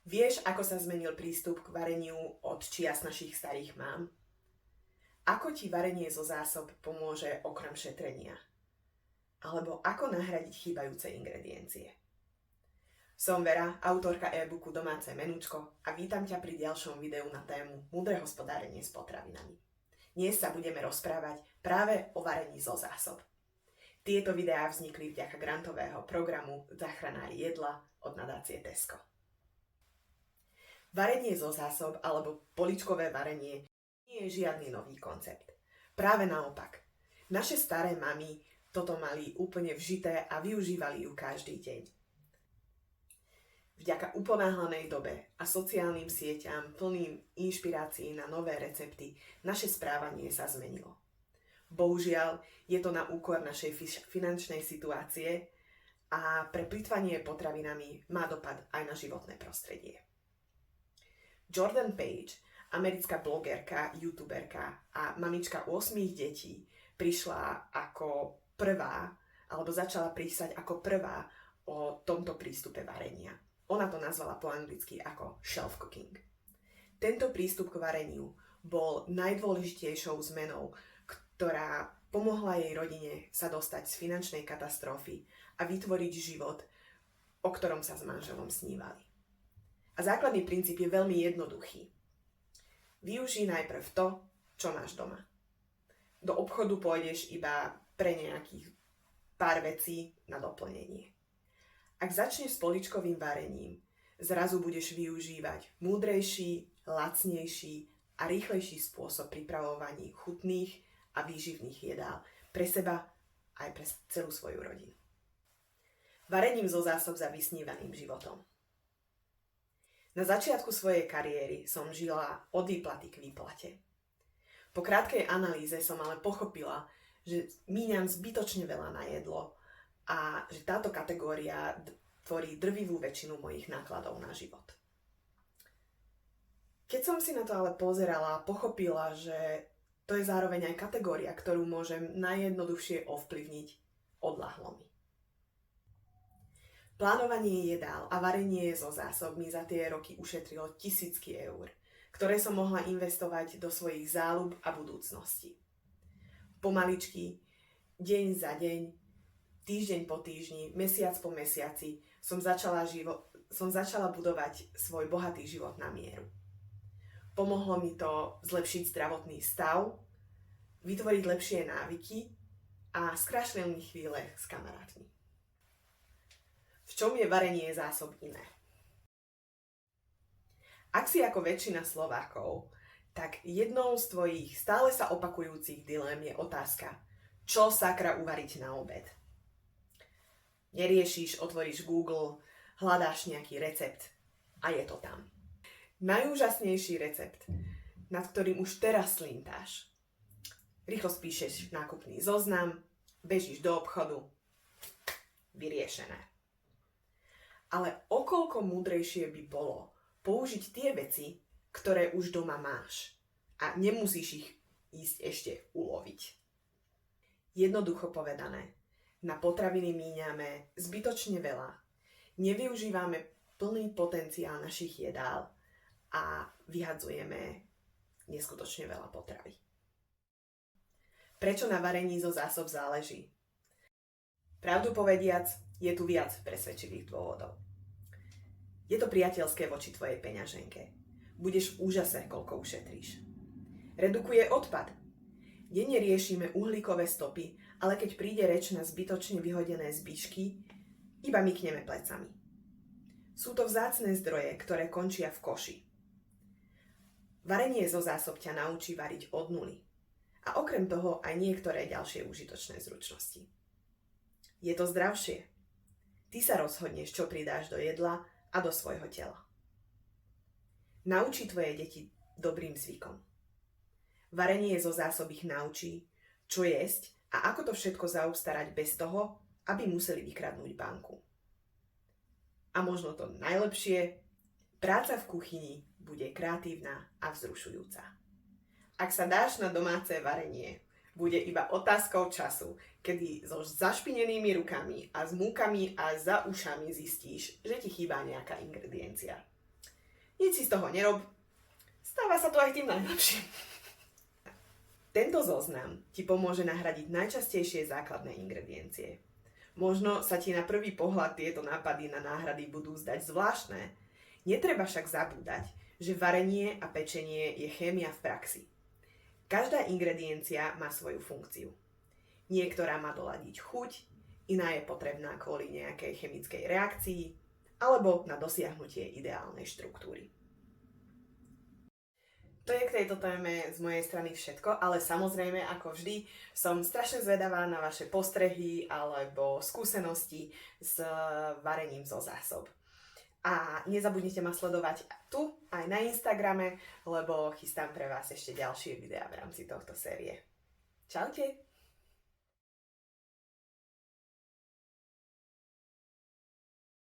Vieš, ako sa zmenil prístup k vareniu od čias našich starých mám? Ako ti varenie zo zásob pomôže okrem šetrenia? Alebo ako nahradiť chýbajúce ingrediencie? Som Vera, autorka e-booku Domáce menúčko a vítam ťa pri ďalšom videu na tému Múdre hospodárenie s potravinami. Dnes sa budeme rozprávať práve o varení zo zásob. Tieto videá vznikli vďaka grantového programu Záchranári jedla od nadácie Tesco. Varenie zo zásob alebo poličkové varenie nie je žiadny nový koncept. Práve naopak. Naše staré mamy toto mali úplne vžité a využívali ju každý deň. Vďaka uponáhlanej dobe a sociálnym sieťam plným inšpirácií na nové recepty naše správanie sa zmenilo. Bohužiaľ, je to na úkor našej finančnej situácie a pre plytvanie potravinami má dopad aj na životné prostredie. Jordan Page, americká blogerka, youtuberka a mamička 8 detí, prišla ako prvá, alebo začala písať ako prvá o tomto prístupe varenia. Ona to nazvala po anglicky ako shelf cooking. Tento prístup k vareniu bol najdôležitejšou zmenou, ktorá pomohla jej rodine sa dostať z finančnej katastrofy a vytvoriť život, o ktorom sa s manželom snívali. A základný princíp je veľmi jednoduchý. Využij najprv to, čo máš doma. Do obchodu pôjdeš iba pre nejakých pár vecí na doplnenie. Ak začneš s poličkovým varením, zrazu budeš využívať múdrejší, lacnejší a rýchlejší spôsob pripravovaní chutných a výživných jedál pre seba aj pre celú svoju rodinu. Varením zo zásob za vysnívaným životom. Na začiatku svojej kariéry som žila od výplaty k výplate. Po krátkej analýze som ale pochopila, že míňam zbytočne veľa na jedlo a že táto kategória tvorí drvivú väčšinu mojich nákladov na život. Keď som si na to ale pozerala, pochopila, že to je zároveň aj kategória, ktorú môžem najjednoduchšie ovplyvniť, odľahlo mi. Plánovanie jedál a varenie zo zásob mi za tie roky ušetrilo tisícky eur, ktoré som mohla investovať do svojich záľub a budúcnosti. Pomaličky, deň za deň, týždeň po týždni, mesiac po mesiaci som začala budovať svoj bohatý život na mieru. Pomohlo mi to zlepšiť zdravotný stav, vytvoriť lepšie návyky a skrášlil mi chvíle s kamarátmi. V čom je varenie zásob iné? Ak si ako väčšina Slovákov, tak jednou z tvojich stále sa opakujúcich dilém je otázka, čo sakra uvariť na obed. Neriešiš, otvoríš Google, hľadáš nejaký recept a je to tam. Najúžasnejší recept, nad ktorým už teraz slintáš. Rýchlo spíšeš nákupný zoznam, bežíš do obchodu, vyriešené. Ale o koľko múdrejšie by bolo použiť tie veci, ktoré už doma máš a nemusíš ich ísť ešte uloviť. Jednoducho povedané, na potraviny míňame zbytočne veľa, nevyužívame plný potenciál našich jedál a vyhadzujeme neskutočne veľa potravy. Prečo na varení zo zásob záleží? Pravdu povediac, je tu viac presvedčivých dôvodov. Je to priateľské voči tvojej peňaženke. Budeš v úžase, koľko ušetríš. Redukuje odpad. Denne riešime uhlíkové stopy, ale keď príde reč na zbytočne vyhodené zbyšky, iba mykneme plecami. Sú to vzácne zdroje, ktoré končia v koši. Varenie zo zásob ťa naučí variť od nuly. A okrem toho aj niektoré ďalšie užitočné zručnosti. Je to zdravšie. Ty sa rozhodneš, čo pridáš do jedla a do svojho tela. Naučí tvoje deti dobrým zvykom. Varenie zo zásob ich naučí, čo jesť a ako to všetko zaobstarať bez toho, aby museli vykradnúť banku. A možno to najlepšie, práca v kuchyni bude kreatívna a vzrušujúca. Ak sa dáš na domáce varenie, bude iba otázkou času, kedy so zašpinenými rukami a s múkami a za ušami zistíš, že ti chýba nejaká ingrediencia. Nič si z toho nerob. Stáva sa to aj tým najlepším. Tento zoznam ti pomôže nahradiť najčastejšie základné ingrediencie. Možno sa ti na prvý pohľad tieto nápady na náhrady budú zdať zvláštne. Netreba však zabúdať, že varenie a pečenie je chémia v praxi. Každá ingrediencia má svoju funkciu. Niektorá má doladiť chuť, iná je potrebná kvôli nejakej chemickej reakcii alebo na dosiahnutie ideálnej štruktúry. To je k tejto téme z mojej strany všetko, ale samozrejme, ako vždy, som strašne zvedavá na vaše postrehy alebo skúsenosti s varením zo zásob. A nezabudnite ma sledovať tu, aj na Instagrame, lebo chystám pre vás ešte ďalšie videá v rámci tohto série. Čaute!